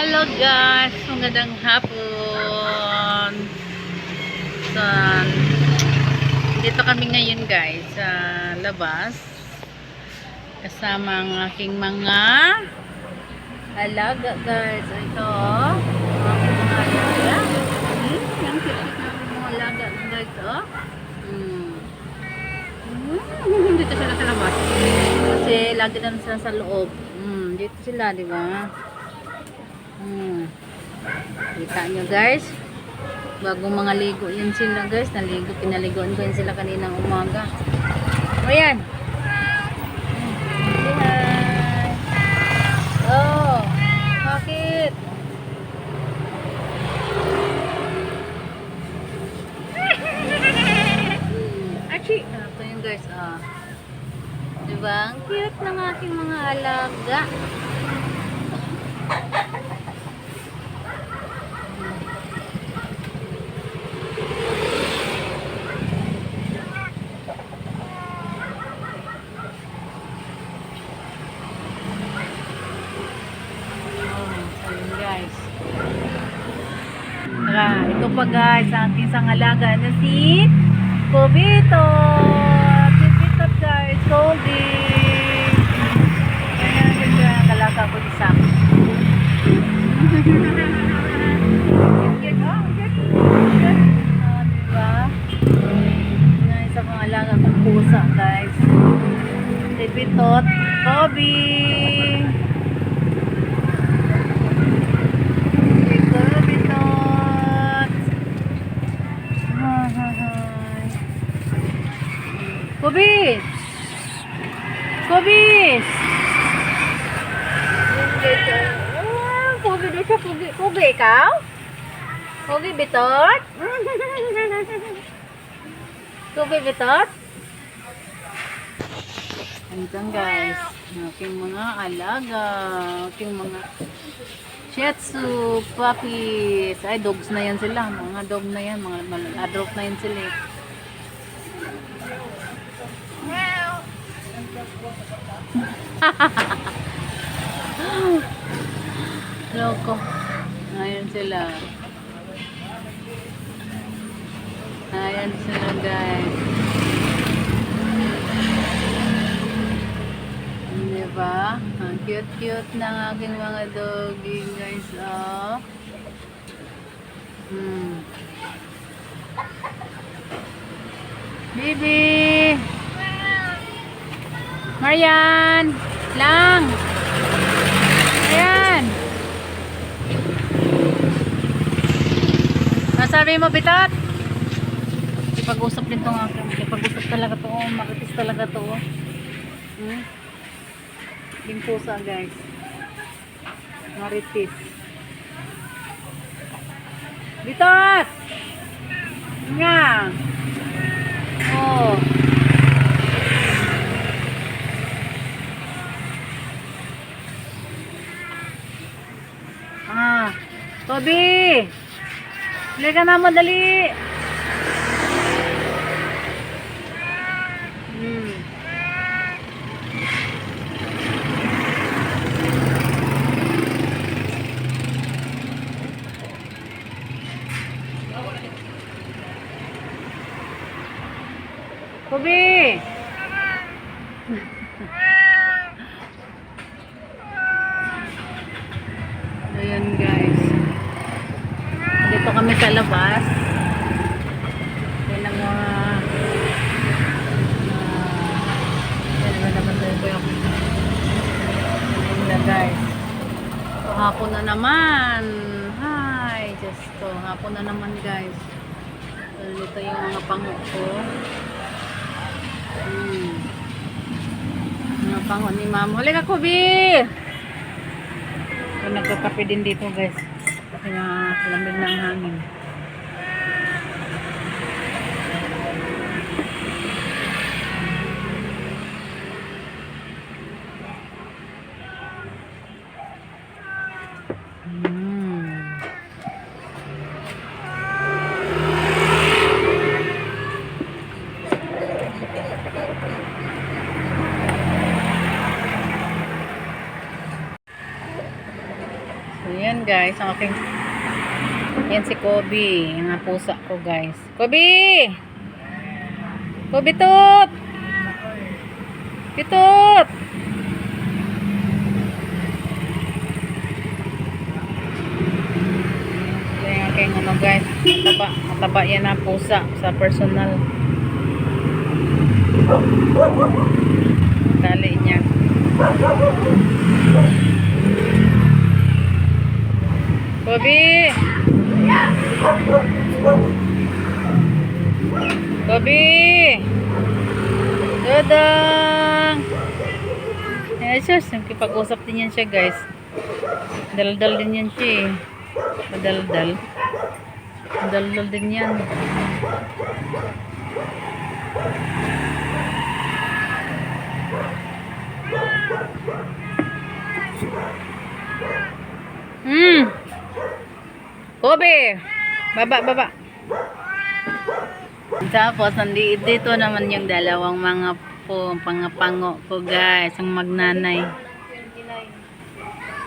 Hello guys, magandang hapon. So, dito kami ngayon guys sa labas kasama ang aking mga alaga guys. Ito, ang aking mga alaga. Ang cute namin mga alaga guys. Dito sila sa labas kasi lagi na sila sa loob. Dito sila, di ba? Kita nyo guys, bagong mga ligo yan sila guys. Pinaligoan ko yan sila kaninang umaga. O yan. Hi. Oh, bakit? Actually, ito yun guys. Diba? Ang cute ng aking mga alaga. Ito pa guys, ang aking isang alaga na si Kobito. Kobito guys, Goldie. Ayan, ganda ang alaga ko isa. Diba? Ayan, isa pang alaga kong pusa guys. Kobitot, Kobe. Kobis! Kobis! Kobe doon siya. Kobe ikaw? Kobe bitot? Kobe bitot? Andyan guys. Aking mga alaga. Aking mga Shih Tzu, puppies. Ay, dogs na yan sila. Mga dog na yan. Mga adult na yan sila. Loko. Ayan sila. Ayan sila guys. Diba? Ang cute-cute ng aking mga doggy guys. Oh. Baby! Marian! Lang! Ayan! Nasabi mo, Bitot? Ipag-usap din itong aking. Ipag-usap talaga ito. Makitis talaga ito. Yung pusa guys. Maritis. Bitot! Nga! Oh! Toby! Dali ka na mo, dali! Toby! Ayan guys. Dito kami sa labas. Yan ang mga yan naman ko yung guys. So, hapon na naman. Hi! Just to. Hapon na naman guys. So, dito yung mga pango ko. Mga pango ni ma'am. Huli ka, Kobe! So, nagkakape din dito guys. Kaya lamig ng hangin. guys, ang aking yan si Kobe, yung mga pusa ko guys. Kobe! Kobe tut! Kitut! Yung aking ano guys, mataba yan ang pusa sa personal. Tali niya. Kobe! Kobe! Dodong! Yes, nakipag-usap din yan siya guys. Daldal din yan siya eh. Madaldal. Daldal din yan. Kobe! Baba. Tapos, dito naman yung dalawang mga pangapango ko guys. Ang magnanay.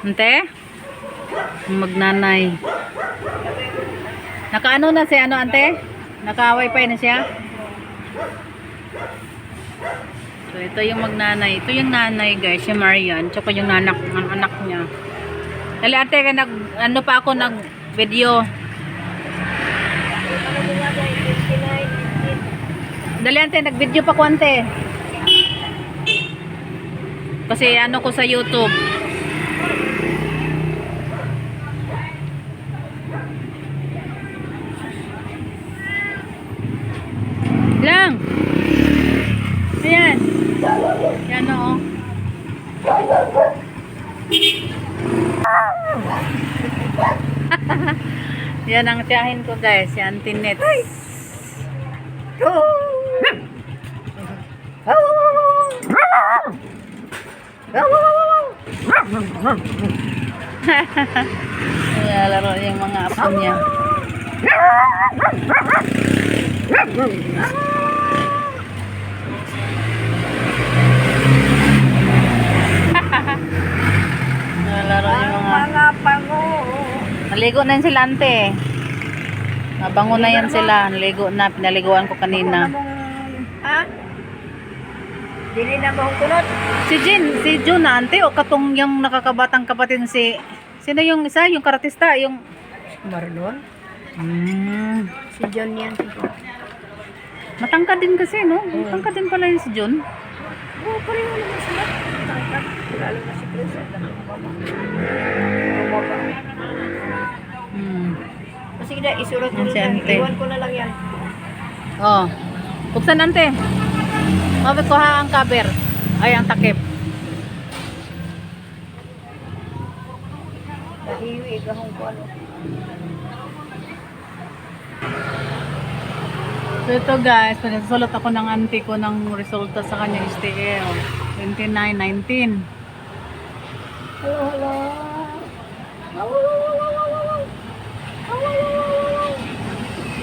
Ante? Ang magnanay. Nakaano na si ano ante? Naka-wifi na siya? So, ito yung magnanay. Ito yung nanay guys. Si Marian. Tsaka yung anak niya. Dali ate, ano pa ako nag-video. Dali ante, nag-video pa ko ante. Kasi ano ko sa YouTube. Lang. Ayan. Yan o. Yan ang tiyahin ko guys. Yan tinets. Laro yung mga apo niya. Laro yung mga pango. Naligo na yan sila ante. Nabango na yan sila. Naligo na. Pinaliguan ko kanina. Ha? Dili na bahong kulot. Si Jun na ante o katong yung nakakabatang kapatid sino yung isa? Yung karatista? Yung Marlon? Si John yan. matangkad din kasi no? Matangkad din pala yung si Jun. Oo, pareho naman sila. Tangkad. Lalo na si Chris. Kasi na, isulat ko Si na lang. ante. Iwan ko na lang yan. Oh. Buksan ante. Mabit ko ha ang cover. Ay, ang takip. Nahiwi, gahong ko ano. So ito guys, pinasulat ako ng auntie ko ng resulta sa kanyang STL. 29-19. Hello.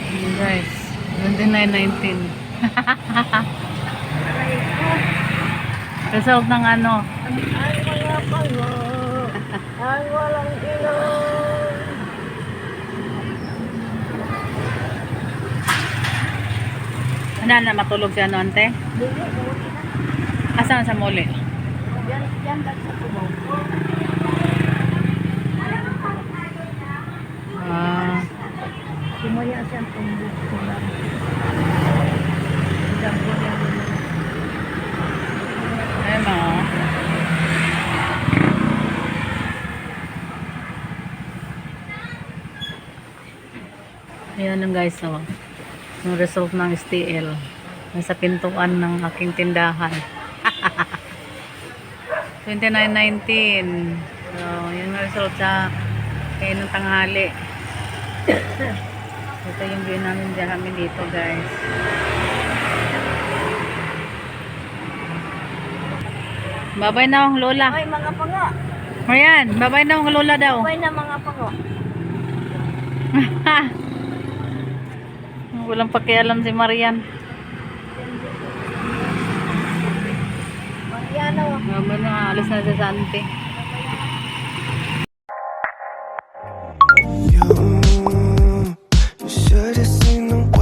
Ayan guys, 29-19. Result ng ano? Ang mga pango. Ang walang ilong. Ano na matulog si ano ante? Dili, buti na. Asan sa muli? Yan lang sa tubaw. Sumaya siyang tumbok ko lang. Jambo niya naman. Ayun o. Ayan lang guys o. Yung result ng STL. Nasa pintuan ng aking tindahan. 29-19. So, yun ang result sa kayo ng tanghali. Ito yung view namin dito guys. Babay na ang lola. Ay, mga pango. Marian, babay na ang lola daw. Sabay na mga pango. Walang pakialam si Marian. Mariano. Babay na, alis na siya sa ante. Kasi sinong